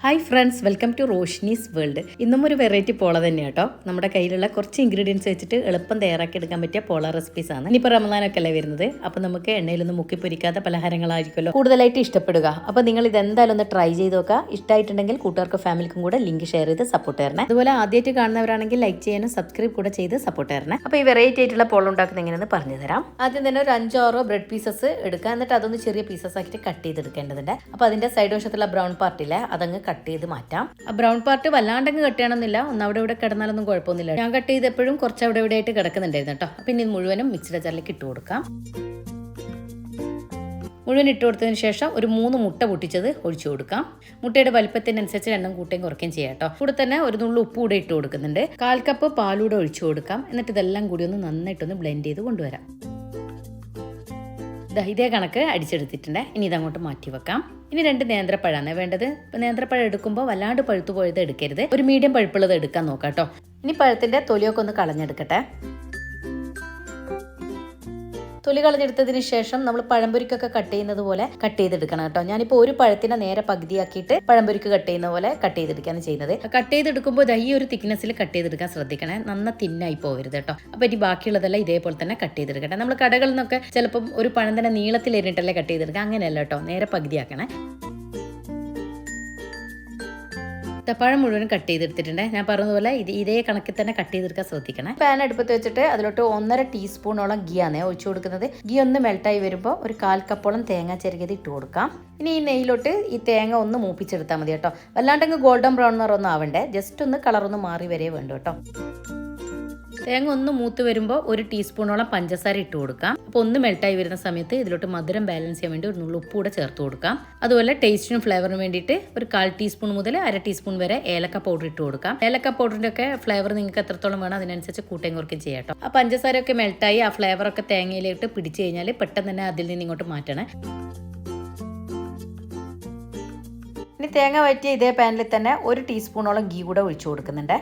Hi friends, welcome to Roshni's world. ഇന്നും ഒരു variety പോള തന്നെയാണ് കേട്ടോ. നമ്മുടെ കയ്യിലുള്ള കുറച്ച് ഇൻഗ്രീഡിയൻസ് വെച്ചിട്ട് എളുപ്പം തയ്യാറാക്കി എടുക്കാൻ പറ്റിയ പോള റെസിപ്പീസ് ആണ്. ഇനിയിപ്പോൾ റമദാനൊക്കെ അല്ലേ വരുന്നത്, അപ്പോൾ നമുക്ക് എണ്ണയിലൊന്നും മുക്കി പൊരിക്കാത്ത പലഹാരങ്ങളായിരിക്കുമല്ലോ കൂടുതലായിട്ട് ഇഷ്ടപ്പെടുക. അപ്പോൾ നിങ്ങൾ ഇത് എന്തായാലും ഒന്ന് ട്രൈ ചെയ്ത് നോക്കുക. ഇഷ്ടമായിട്ടുണ്ടെങ്കിൽ കൂട്ടുകാർക്കും ഫാമിലിക്കും കൂടെ ലിങ്ക് ഷെയർ ചെയ്ത് സപ്പോർട്ട് തരണേ. അതുപോലെ ആദ്യമായിട്ട് കാണുന്നവരാണെങ്കിൽ ലൈക്ക് ചെയ്യാനും സബ്സ്ക്രൈബ് കൂടെ ചെയ്ത് സപ്പോർട്ട് തരണേ. അപ്പോൾ ഈ വെറൈറ്റി ആയിട്ടുള്ള പോള ഉണ്ടാക്കുന്നത് എങ്ങനെയെന്ന് പറഞ്ഞു തരാം. ആദ്യം തന്നെ ഒരു 5-6 ബ്രെഡ് പീസസ് എടുക്കുക. എന്നിട്ട് അതൊന്ന് ചെറിയ പീസസ് ആക്കിയിട്ട് കട്ട് ചെയ്തെടുക്കേണ്ടതുണ്ട്. അപ്പോൾ അതിൻ്റെ സൈഡ് വശത്തുള്ള ബ്രൗൺ പാർട്ടില്ലേ അതങ്ങ് കട്ട് ചെയ്ത് മാറ്റാം. ആ ബ്രൗൺ പാർട്ട് വല്ലാണ്ടങ്ങ് കട്ട് ചെയ്യണമെന്നില്ല, ഒന്ന് അവിടെ ഇവിടെ കിടന്നാലൊന്നും കുഴപ്പമൊന്നുമില്ല. ഞാൻ കട്ട് ചെയ്തപ്പോഴും കുറച്ച് അവിടെ ഇവിടെ ആയിട്ട് കിടക്കുന്നുണ്ടായിരുന്നു കേട്ടോ. അപ്പം ഇനി മുഴുവനും മിക്സിയുടെ ജാറിലേക്ക് ഇട്ട് കൊടുക്കാം. മുഴുവൻ ഇട്ട് കൊടുത്തതിന് ശേഷം ഒരു 3 മുട്ട പൊട്ടിച്ചത് ഒഴിച്ചു കൊടുക്കാം. മുട്ടയുടെ വലിപ്പത്തിനനുസരിച്ച് എണ്ണം കൂട്ടുകയും കുറയ്ക്കുകയും ചെയ്യാം കേട്ടോ. കൂടെ തന്നെ ഒരു നുള്ളു ഉപ്പ് കൂടെ ഇട്ട് കൊടുക്കുന്നുണ്ട്. 1/4 കപ്പ് പാലൂടെ ഒഴിച്ചു കൊടുക്കാം. എന്നിട്ട് ഇതെല്ലാം കൂടി ഒന്ന് നന്നായിട്ടൊന്ന് ബ്ലെൻഡ് ചെയ്ത് കൊണ്ടുവരാം. ഇതേ കണക്ക് അടിച്ചെടുത്തിട്ടുണ്ട്. ഇനി ഇതങ്ങോട്ട് മാറ്റി വെക്കാം. ഇനി 2 നേന്ത്രപ്പഴമാണ് വേണ്ടത്. നേന്ത്രപ്പഴം എടുക്കുമ്പോൾ വല്ലാണ്ട് പഴുത്തു പോയത് എടുക്കരുത്, ഒരു മീഡിയം പഴുപ്പുള്ളത് എടുക്കാൻ നോക്കാം കേട്ടോ. ഇനി പഴത്തിന്റെ തൊലിയൊക്കെ ഒന്ന് കളഞ്ഞെടുക്കട്ടെ. തൊലി കളഞ്ഞെടുത്തതിന് ശേഷം നമ്മൾ പഴംപൊരിക്കൊക്കെ കട്ട് ചെയ്യുന്നത് പോലെ കട്ട് ചെയ്തെടുക്കണം കേട്ടോ. ഞാനിപ്പോൾ ഒരു പഴത്തിനെ നേരെ പകുതിയാക്കിയിട്ട് പഴംപൊരിക്ക് കട്ട് ചെയ്യുന്ന പോലെ കട്ട് ചെയ്തെടുക്കുകയാണ് ചെയ്യുന്നത്. കട്ട് ചെയ്തെടുക്കുമ്പോൾ ഈ ഒരു തിക്നെസ്സിൽ കട്ട് ചെയ്തെടുക്കാൻ ശ്രദ്ധിക്കണേ, നന്ന തിന്നായി പോകരുത് കേട്ടോ. അപ്പോൾ ഇനി ബാക്കിയുള്ളതെല്ലാം ഇതേപോലെ തന്നെ കട്ട് ചെയ്തെടുക്കട്ടെ. നമ്മൾ കടകളിൽ നിന്നൊക്കെ ചിലപ്പം ഒരു പഴം തന്നെ നീളത്തിൽ എറിഞ്ഞിട്ടല്ലേ കട്ട് ചെയ്തെടുക്കുക, അങ്ങനെയല്ല കേട്ടോ, നേരെ പകുതിയാക്കണേ. പഴം മുഴുവൻ കട്ട് ചെയ്തെടുത്തിട്ടുണ്ട്. ഞാൻ പറഞ്ഞതുപോലെ ഇതേ കണക്കിൽ തന്നെ കട്ട് ചെയ്തെടുക്കാൻ ശ്രദ്ധിക്കണം. പാൻ അടുപ്പത്ത് വെച്ചിട്ട് അതിലോട്ട് 1.5 ടീസ്പൂണോളം ഗീ ആണ് ഒഴിച്ചു കൊടുക്കുന്നത്. ഗീ ഒന്ന് മെൽട്ടായി വരുമ്പോൾ ഒരു 1/4 കപ്പോളം തേങ്ങ ചെറുകിയത് ഇട്ട് കൊടുക്കാം. ഇനി ഈ നെയ്യിലോട്ട് ഈ തേങ്ങ ഒന്ന് മൂപ്പിച്ചെടുത്താൽ മതി കേട്ടോ. വല്ലാണ്ടെങ്കിൽ ഗോൾഡൻ ബ്രൗൺ നിറമൊന്നും ആവണ്ടേ, ജസ്റ്റ് ഒന്ന് കളറൊന്ന് മാറി വരെ വേണ്ട കേട്ടോ. തേങ്ങ ഒന്ന് മൂത്ത് വരുമ്പോൾ 1 ടീസ്പൂണോളം പഞ്ചസാര ഇട്ട് കൊടുക്കാം. അപ്പോൾ ഒന്ന് മെൽട്ടായി വരുന്ന സമയത്ത് ഇതിലോട്ട് മധുരം ബാലൻസ് ചെയ്യാൻ വേണ്ടി ഒരു നുള്ളു ഉപ്പ് കൂടെ ചേർത്ത് കൊടുക്കാം. അതുപോലെ ടേസ്റ്റിനും ഫ്ലേവറിനും വേണ്ടിയിട്ട് ഒരു 1/4 ടീസ്പൂൺ മുതൽ 1/2 ടീസ്പൂൺ വരെ ഏലക്ക പൗഡർ ഇട്ട് കൊടുക്കാം. ഏലക്ക പൗഡറിൻ്റെ ഒക്കെ ഫ്ലേവർ നിങ്ങൾക്ക് എത്രത്തോളം വേണം അതിനനുസരിച്ച് കൂട്ടയും കുറയ്ക്കും ചെയ്യാം കേട്ടോ. ആ പഞ്ചസാരയൊക്കെ മെൽട്ടായി ആ ഫ്ലേവറൊക്കെ തേങ്ങയിലിട്ട് പിടിച്ച് കഴിഞ്ഞാൽ പെട്ടെന്ന് തന്നെ അതിൽ നിന്ന് ഇങ്ങോട്ട് മാറ്റണേ. ഇനി തേങ്ങ വറ്റിയ ഇതേ പാനിൽ തന്നെ 1 ടീസ്പൂണോളം ഗീ കൂടെ ഒഴിച്ചു കൊടുക്കുന്നുണ്ട്.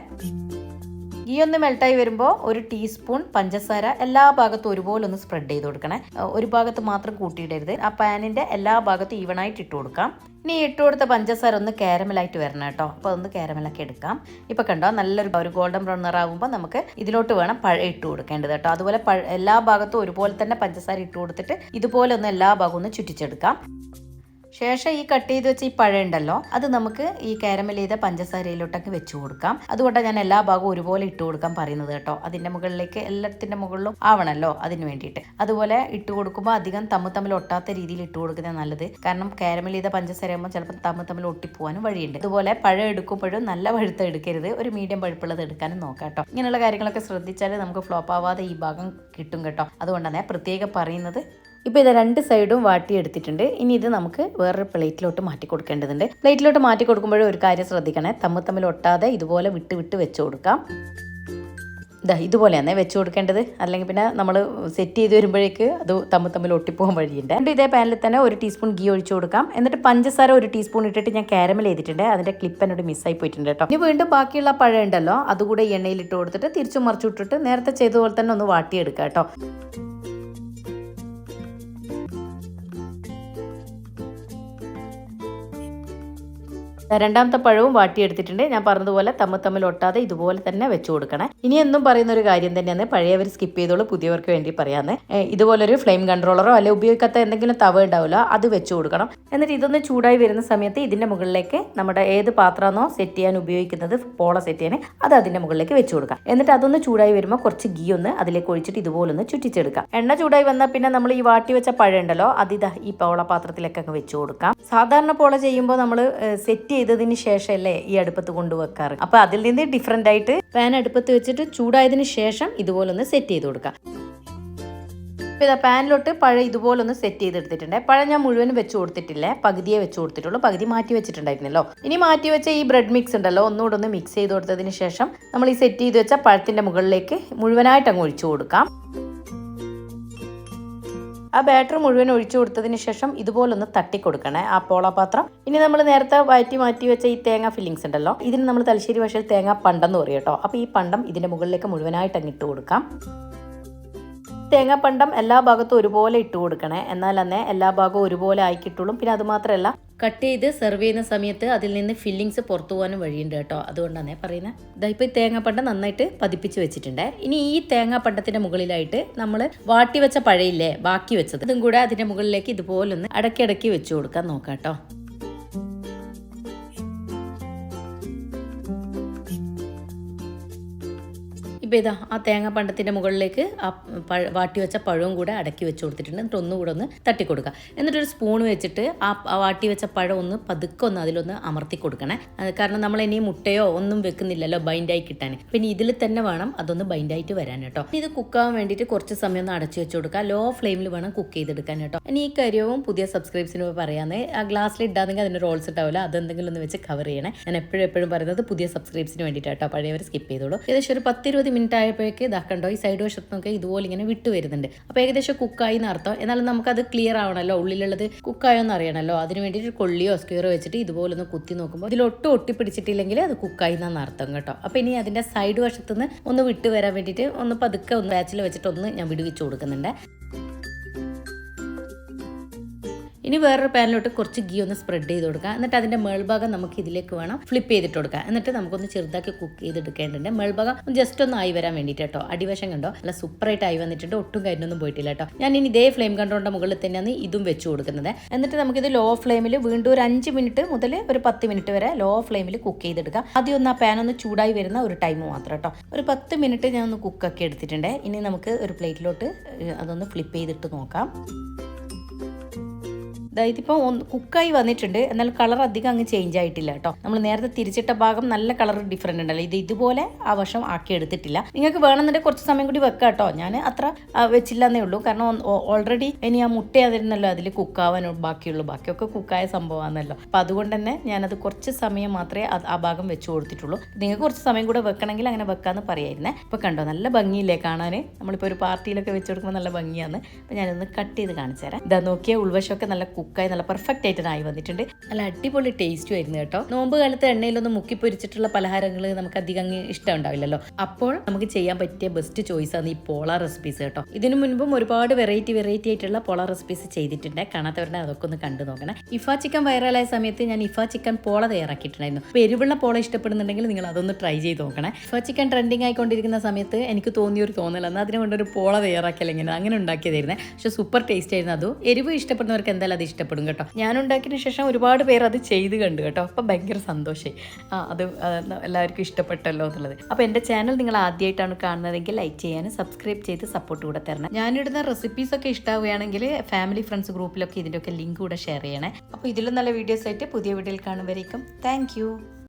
ഗീ ഒന്ന് മെൽട്ടായി വരുമ്പോൾ 1 ടീസ്പൂൺ പഞ്ചസാര എല്ലാ ഭാഗത്തും ഒരുപോലെ ഒന്ന് സ്പ്രെഡ് ചെയ്ത് കൊടുക്കണേ. ഒരു ഭാഗത്ത് മാത്രം കൂട്ടിയിടരുത്. ആ പാനിൻ്റെ എല്ലാ ഭാഗത്തും ഈവണായിട്ട് ഇട്ട് കൊടുക്കാം. ഇനി ഇട്ട് കൊടുത്ത പഞ്ചസാര ഒന്ന് കാരമലായിട്ട് വരണം കേട്ടോ. അപ്പോൾ അതൊന്ന് കാരമലാക്കി എടുക്കാം. ഇപ്പോൾ കണ്ടോ, നല്ലൊരു ഗോൾഡൻ ബ്രൗൺ നിറാകുമ്പോൾ നമുക്ക് ഇതിലോട്ട് വേണം പഴം ഇട്ട് കൊടുക്കേണ്ടത് കേട്ടോ. അതുപോലെ എല്ലാ ഭാഗത്തും ഒരുപോലെ തന്നെ പഞ്ചസാര ഇട്ട് കൊടുത്തിട്ട് ഇതുപോലെ ഒന്ന് എല്ലാ ഭാഗവും ഒന്ന് ചുറ്റിച്ചെടുക്കാം. ശേഷം ഈ കട്ട് ചെയ്ത് വെച്ച ഈ പഴം ഉണ്ടല്ലോ, അത് നമുക്ക് ഈ കാരമൽ ചെയ്ത പഞ്ചസാരയിലോട്ടൊക്കെ വെച്ച് കൊടുക്കാം. അതുകൊണ്ടാണ് ഞാൻ എല്ലാ ഭാഗവും ഒരുപോലെ ഇട്ട് കൊടുക്കാൻ പറയുന്നത് കേട്ടോ. അതിൻ്റെ മുകളിലേക്ക് എല്ലാത്തിൻ്റെ മുകളിലും ആവണമല്ലോ, അതിന് വേണ്ടിയിട്ട്. അതുപോലെ ഇട്ട് കൊടുക്കുമ്പോൾ അധികം തമ്മിൽ ഒട്ടാത്ത രീതിയിൽ ഇട്ട് കൊടുക്കുന്നത് നല്ലത്. കാരണം കാരമൽ ചെയ്ത പഞ്ചസാര ആകുമ്പോൾ ചിലപ്പോൾ തമ്മിൽ ഒട്ടിപ്പോവാനും വഴിയുണ്ട്. അതുപോലെ പഴം എടുക്കുമ്പോഴും നല്ല പഴുത്ത എടുക്കരുത്, ഒരു മീഡിയം പഴുപ്പുള്ളത് എടുക്കാനും നോക്കാം കേട്ടോ. ഇങ്ങനെയുള്ള കാര്യങ്ങളൊക്കെ ശ്രദ്ധിച്ചാൽ നമുക്ക് ഫ്ലോപ്പ് ആവാതെ ഈ ഭാഗം കിട്ടും കേട്ടോ. അതുകൊണ്ടാണ് ഞാൻ പ്രത്യേകം പറയുന്നത്. ഇപ്പോൾ ഇത് 2 സൈഡും വാട്ടിയെടുത്തിട്ടുണ്ട്. ഇനി ഇത് നമുക്ക് വേറൊരു പ്ലേറ്റിലോട്ട് മാറ്റി കൊടുക്കേണ്ടതുണ്ട്. പ്ലേറ്റിലോട്ട് മാറ്റി കൊടുക്കുമ്പോഴും ഒരു കാര്യം ശ്രദ്ധിക്കണേ, തമ്മിൽ ഒട്ടാതെ ഇതുപോലെ വിട്ട് വെച്ച് കൊടുക്കാം. ഇതുപോലെയാണ് വെച്ച് കൊടുക്കേണ്ടത്, അല്ലെങ്കിൽ പിന്നെ നമ്മൾ സെറ്റ് ചെയ്ത് വരുമ്പോഴേക്ക് അത് തമ്മിൽ ഒട്ടിപ്പോകാൻ വഴിയുണ്ട്. എന്നിട്ട് ഇതേ പാനിൽ തന്നെ 1 ടീസ്പൂൺ ഗീ ഒഴിച്ചു കൊടുക്കാം. എന്നിട്ട് പഞ്ചസാര 1 ടീസ്പൂൺ ഇട്ടിട്ട് ഞാൻ കാരമൽ ചെയ്തിട്ടുണ്ട്. അതിൻ്റെ ക്ലിപ്പ് എന്നോട് മിസ്സായി പോയിട്ടുണ്ട് കേട്ടോ. ഇനി വീണ്ടും ബാക്കിയുള്ള പഴം ഉണ്ടല്ലോ, അതുകൂടെ എണ്ണയിൽ ഇട്ട് കൊടുത്തിട്ട് തിരിച്ചു മറിച്ചു ഇട്ടിട്ട് നേരത്തെ ചെയ്തതുപോലെ തന്നെ ഒന്ന് വാട്ടിയെടുക്കാം കേട്ടോ. രണ്ടാമത്തെ പഴവും വാട്ടിയെടുത്തിട്ടുണ്ട്. ഞാൻ പറഞ്ഞതുപോലെ തമ്മിൽ ഒട്ടാതെ ഇതുപോലെ തന്നെ വെച്ച് കൊടുക്കണേ. ഇനി എന്നും പറയുന്ന ഒരു കാര്യം തന്നെയാണ്, പഴയവർ സ്കിപ്പ് ചെയ്തോളൂ, പുതിയവർക്ക് വേണ്ടി പറയാന്ന്. ഇതുപോലൊരു ഫ്ലെയിം കൺട്രോളറോ അല്ലെങ്കിൽ ഉപയോഗിക്കാത്ത എന്തെങ്കിലും തവ ഉണ്ടാവില്ല, അത് വെച്ച് കൊടുക്കണം. എന്നിട്ട് ഇതൊന്ന് ചൂടായി വരുന്ന സമയത്ത് ഇതിൻ്റെ മുകളിലേക്ക് നമ്മുടെ ഏത് പാത്രമാണോ സെറ്റ് ചെയ്യാൻ ഉപയോഗിക്കുന്നത്, പോള സെറ്റ് ചെയ്യാൻ, അത് അതിൻ്റെ മുകളിലേക്ക് വെച്ച് കൊടുക്കാം. എന്നിട്ട് അതൊന്ന് ചൂടായി വരുമ്പോൾ കുറച്ച് ഗീ ഒന്ന് അതിലേക്ക് ഒഴിച്ചിട്ട് ഇതുപോലെ ഒന്ന് ചുറ്റിച്ചെടുക്കാം. എണ്ണ ചൂടായി വന്നാൽ പിന്നെ നമ്മൾ ഈ വാട്ടി വെച്ച പഴം ഉണ്ടല്ലോ, ഈ പോള പാത്രത്തിലേക്കൊക്കെ വെച്ച് കൊടുക്കാം. സാധാരണ പോള ചെയ്യുമ്പോൾ നമ്മൾ സെറ്റ് ചെയ്തതിന് ശേഷമല്ലേ ഈ അടുപ്പത്ത് കൊണ്ടുവെക്കാറ്. അപ്പൊ അതിൽ നിന്ന് ഡിഫറെന്റ് ആയിട്ട് പാൻ അടുപ്പത്ത് വെച്ചിട്ട് ചൂടായതിനു ശേഷം ഇതുപോലെ ഒന്ന് സെറ്റ് ചെയ്ത് കൊടുക്കാം. ഇപ്പൊ ഇതാ പാനിലോട്ട് പഴം ഇതുപോലെ ഒന്ന് സെറ്റ് ചെയ്തെടുത്തിട്ടുണ്ട്. പഴം ഞാൻ മുഴുവനും വെച്ച് കൊടുത്തിട്ടില്ല, പകുതിയെ വെച്ച് കൊടുത്തിട്ടുള്ളൂ, പകുതി മാറ്റി വെച്ചിട്ടുണ്ടായിരുന്നല്ലോ. ഇനി മാറ്റി വെച്ച ഈ ബ്രെഡ് മിക്സ് ഉണ്ടല്ലോ, ഒന്നുകൂടെ ഒന്ന് മിക്സ് ചെയ്ത് കൊടുത്തതിന് ശേഷം നമ്മൾ ഈ സെറ്റ് ചെയ്ത് വെച്ച പഴത്തിന്റെ മുകളിലേക്ക് മുഴുവനായിട്ട് അങ്ങ് ഒഴിച്ചു കൊടുക്കാം. ആ ബാറ്റർ മുഴുവൻ ഒഴിച്ചു കൊടുത്തതിന് ശേഷം ഇതുപോലൊന്ന് തട്ടിക്കൊടുക്കണേ ആ പോളാപാത്രം. ഇനി നമ്മൾ നേരത്തെ മാറ്റി വെച്ച ഈ തേങ്ങ ഫില്ലിങ്സ് ഉണ്ടല്ലോ, ഇതിന് നമ്മൾ തലശ്ശേരി ഭാഷയിൽ തേങ്ങ പണ്ടെന്ന് പറയും കേട്ടോ. അപ്പോൾ ഈ പണ്ടം ഇതിൻ്റെ മുകളിലേക്ക് മുഴുവനായിട്ട് അങ്ങിട്ട് കൊടുക്കാം. തേങ്ങാപ്പണ്ടം എല്ലാ ഭാഗത്തും ഒരുപോലെ ഇട്ട് കൊടുക്കണേ, എന്നാൽ തന്നെ എല്ലാ ഭാഗവും ഒരുപോലെ ആയി കിട്ടുള്ളൂ. പിന്നെ അതുമാത്രമല്ല കട്ട് ചെയ്ത് സെർവ് ചെയ്യുന്ന സമയത്ത് അതിൽ നിന്ന് ഫില്ലിങ്സ് പുറത്തു പോകാനും വഴിയുണ്ട് കേട്ടോ. അതുകൊണ്ടാണ് പറയുന്നത്. ഇതായിപ്പോൾ ഈ തേങ്ങാപ്പണ്ടം നന്നായിട്ട് പതിപ്പിച്ച് വെച്ചിട്ടുണ്ട്. ഇനി ഈ തേങ്ങാപ്പണ്ടത്തിൻ്റെ മുകളിലായിട്ട് നമ്മൾ വാട്ടി വെച്ച പഴയില്ലേ ബാക്കി വെച്ചത്, ഇതും കൂടെ അതിൻ്റെ മുകളിലേക്ക് ഇതുപോലൊന്ന് ഇടയ്ക്കിടയ്ക്ക് വെച്ച് കൊടുക്കാൻ നോക്കാം കേട്ടോ. ഇപ്പോൾ ഇതാ ആ തേങ്ങാപ്പണ്ടത്തിൻ്റെ മുകളിലേക്ക് ആ വാട്ടി വെച്ച പഴവും കൂടെ അടക്കി വെച്ച് കൊടുത്തിട്ടുണ്ട്. എന്നിട്ട് ഒന്നുകൂടെ ഒന്ന് തട്ടി കൊടുക്കുക. എന്നിട്ടൊരു സ്പൂൺ വെച്ചിട്ട് ആ വാട്ടി വെച്ച പഴം ഒന്ന് പതുക്കെ ഒന്ന് അതിലൊന്ന് അമർത്തി കൊടുക്കണേ. കാരണം നമ്മൾ ഇനി മുട്ടയോ ഒന്നും വെക്കുന്നില്ലല്ലോ ബൈൻഡായി കിട്ടാൻ. പിന്നെ ഇതിൽ തന്നെ വേണം അതൊന്ന് ബൈൻഡായിട്ട് വരാൻ കേട്ടോ. ഇത് കുക്കാവാൻ വേണ്ടിയിട്ട് കുറച്ച് സമയം ഒന്ന് അടച്ചു വെച്ച് കൊടുക്കുക. ലോ ഫ്ലെയിമിൽ വേണം കുക്ക് ചെയ്തെടുക്കാൻ കേട്ടോ. ഇനി ഈ കാര്യവും പുതിയ സബ്സ്ക്രൈബ്സിന് പറയാമെന്ന്, ആ ഗ്ലാസ്സിൽ ഇടാതെങ്കിൽ അതിന് റോൾസ് ഉണ്ടാവില്ല, അതെന്തെങ്കിലും ഒന്ന് വെച്ച് കവർ ചെയ്യണേ. ഞാൻ എപ്പോഴും പറയുന്നത് പുതിയ സബ്സ്ക്രൈബ്സിന് വേണ്ടിയിട്ടോ, പഴയവർ സ്കിപ്പ് ചെയ്തോളൂ. ഏകദേശം ഒരു 10-20 മിനിറ്റ് ആയപ്പോഴേക്ക് ഇതാക്കണ്ടോ ഈ സൈഡ് വശത്തൊക്കെ ഇതുപോലെ ഇങ്ങനെ വിട്ടു വരുന്നുണ്ട്. അപ്പോൾ ഏകദേശം കുക്കായി എന്നർത്ഥം. എന്നാലും നമുക്കത് ക്ലിയർ ആവണമല്ലോ, ഉള്ളിലുള്ളത് കുക്കായോ എന്ന് അറിയണമല്ലോ. അതിന് വേണ്ടിയിട്ട് കൊള്ളിയോ സ്ക്വയറോ വെച്ചിട്ട് ഇതുപോലെ ഒന്ന് കുത്തി നോക്കുമ്പോൾ ഇതിലൊട്ടും ഒട്ടിപ്പിടിച്ചിട്ടില്ലെങ്കിൽ അത് കുക്കായി എന്നാണ് അർത്ഥം കേട്ടോ. അപ്പോൾ ഇനി അതിൻ്റെ സൈഡ് വശത്തുനിന്ന് ഒന്ന് വിട്ട് വരാൻ വേണ്ടിയിട്ട് ഒന്ന് പതുക്കെ ഒന്ന് ബാച്ചിൽ വെച്ചിട്ടൊന്ന് ഞാൻ വിടുവിച്ച് കൊടുക്കുന്നുണ്ട്. ഇനി വേറൊരു പാനിലോട്ട് കുറച്ച് ഗീ ഒന്ന് സ്പ്രെഡ് ചെയ്ത് കൊടുക്കുക. എന്നിട്ട് അതിൻ്റെ മേൾഭാഗം നമുക്ക് ഇതിലേക്ക് വേണം ഫ്ലിപ്പ് ചെയ്തിട്ട് കൊടുക്കുക. എന്നിട്ട് നമുക്കൊന്ന് ചെറുതാക്കി കുക്ക് ചെയ്തെടുക്കേണ്ടതുണ്ട്. മേൾഭാഗം ജസ്റ്റ് ഒന്ന് ആയി വരാൻ വേണ്ടിയിട്ട് കേട്ടോ. അടിവശം കണ്ടോ നല്ല സൂപ്പറായിട്ട് ആയി വന്നിട്ടുണ്ട്, ഒട്ടും കരിഞ്ഞൊന്നും പോയിട്ടില്ല കേട്ടോ. ഞാൻ ഇനി ഇതേ ഫ്ലെയിം കൺട്രോളിൻ്റെ മുകളിൽ തന്നെയാണ് ഇതും വെച്ച് കൊടുക്കുന്നത്. എന്നിട്ട് നമുക്കിത് ലോ ഫ്ലെയിമിൽ വീണ്ടും ഒരു 5 മിനിറ്റ് മുതൽ ഒരു 10 മിനിറ്റ് വരെ ലോ ഫ്ലെയിമിൽ കുക്ക് ചെയ്തെടുക്കാം. ആദ്യം ഒന്ന് ആ പാൻ ഒന്ന് ചൂടായി വരുന്ന ഒരു ടൈം മാത്രം കേട്ടോ. ഒരു 10 മിനിറ്റ് ഞാൻ ഒന്ന് കുക്കൊക്കെ എടുത്തിട്ടുണ്ട്. ഇനി നമുക്ക് ഒരു പ്ലേറ്റിലോട്ട് അതൊന്ന് ഫ്ലിപ്പ് ചെയ്തിട്ട് നോക്കാം. ഇതിപ്പോൾ കുക്കായി വന്നിട്ടുണ്ട്, എന്നാൽ കളർ അധികം അങ്ങ് ചേഞ്ച് ആയിട്ടില്ല കേട്ടോ. നമ്മൾ നേരത്തെ തിരിച്ചിട്ട ഭാഗം നല്ല കളർ ഡിഫറെൻ്റ് ഉണ്ടല്ലോ, ഇതുപോലെ ആ വശം ആക്കി എടുത്തിട്ടില്ല. നിങ്ങൾക്ക് വേണമെന്നുണ്ടെങ്കിൽ കുറച്ച് സമയം കൂടി വെക്കാം കേട്ടോ. ഞാൻ അത്ര വെച്ചില്ല എന്നേ ഉള്ളൂ, കാരണം ഓൾറെഡി ഇനി ആ മുട്ട അതിരുന്നല്ലോ അതിൽ കുക്കാവാൻ ബാക്കിയൊക്കെ കുക്കായ സംഭവമാണല്ലോ. അപ്പം അതുകൊണ്ട് തന്നെ ഞാനത് കുറച്ച് സമയം മാത്രമേ ആ ഭാഗം വെച്ച് കൊടുത്തിട്ടുള്ളൂ. നിങ്ങൾക്ക് കുറച്ച് സമയം കൂടെ വെക്കണമെങ്കിൽ അങ്ങനെ വെക്കാമെന്ന് പറയായിരുന്നേ. ഇപ്പോൾ കണ്ടോ നല്ല ഭംഗിയില്ലേ കാണാൻ. നമ്മളിപ്പോൾ ഒരു പാർട്ടിയിലൊക്കെ വെച്ച് കൊടുക്കുമ്പോൾ നല്ല ഭംഗിയാണ്. അപ്പോൾ ഞാനൊന്ന് കട്ട് ചെയ്ത് കാണിച്ചു തരാം. ഇതാ നോക്കിയാൽ ഉൾവശമൊക്കെ നല്ല കുക്കായി നല്ല പെർഫെക്റ്റ് ആയിട്ട് ആയി വന്നിട്ടുണ്ട്. നല്ല അടിപൊളി ടേസ്റ്റും ആയിരുന്നു കേട്ടോ. നോമ്പ് കാലത്ത് എണ്ണയിലൊന്നും മുക്കി പൊരിച്ചിട്ടുള്ള പലഹാരങ്ങൾ നമുക്ക് അധികം ഇഷ്ടം ഉണ്ടാവില്ലല്ലോ. അപ്പോൾ നമുക്ക് ചെയ്യാൻ പറ്റിയ ബെസ്റ്റ് ചോയ്സ് ആണ് ഈ പോള റെസിപ്പീസ് കേട്ടോ. ഇതിനു മുൻപും ഒരുപാട് വെറൈറ്റി ആയിട്ടുള്ള പോള റെസിപ്പീസ് ചെയ്തിട്ടുണ്ട്. കാണാത്തവരുടെ അതൊക്കെ ഒന്ന് കണ്ടു നോക്കണം. ഇഫ ചിക്കൻ വൈറലായ സമയത്ത് ഞാൻ ഇഫ ചിക്കൻ പോള തയ്യാറാക്കിയിട്ടുണ്ടായിരുന്നു. അപ്പോൾ എരിവുള്ള പോള ഇഷ്ടപ്പെടുന്നുണ്ടെങ്കിൽ നിങ്ങൾ അതൊന്ന് ട്രൈ ചെയ്ത് നോക്കണേ. ഇഫ ചിക്കൻ ട്രെൻഡിങ് ആയിക്കൊണ്ടിരിക്കുന്ന സമയത്ത് എനിക്ക് തോന്നിയൊരു തോന്നലാണ് അതിനെ കൊണ്ടൊരു പോള തയ്യാറാക്കിയാൽ എങ്ങനെ അങ്ങനെ ഉണ്ടാക്കിയതായിരുന്നേ. പക്ഷെ സൂപ്പർ ടേസ്റ്റ് ആയിരുന്നു. അതും എരിവ് ഇഷ്ടപ്പെടുന്നവർക്ക് എന്തായാലും അത് ഇഷ്ടപ്പെടും കേട്ടോ. ഞാൻ ഉണ്ടാക്കിയതിന് ശേഷം ഒരുപാട് പേർ അത് ചെയ്ത് കണ്ടു കേട്ടോ. അപ്പം ഭയങ്കര സന്തോഷമായി. അത് എല്ലാവർക്കും ഇഷ്ടപ്പെട്ടല്ലോ എന്നുള്ളത്. അപ്പോൾ എൻ്റെ ചാനൽ നിങ്ങൾ ആദ്യമായിട്ടാണ് കാണുന്നതെങ്കിൽ ലൈക്ക് ചെയ്യാനും സബ്സ്ക്രൈബ് ചെയ്ത് സപ്പോർട്ട് കൂടെ തരണം. ഞാനിടുന്ന റെസിപ്പീസൊക്കെ ഇഷ്ടമാവുകയാണെങ്കിൽ ഫാമിലി ഫ്രണ്ട്സ് ഗ്രൂപ്പിലൊക്കെ ഇതിൻ്റെയൊക്കെ ലിങ്ക് കൂടെ ഷെയർ ചെയ്യണേ. അപ്പോൾ ഇതിലും നല്ല വീഡിയോസ് ആയിട്ട് പുതിയ വീഡിയോയിൽ കാണുമ്പോഴേക്കും താങ്ക് യു.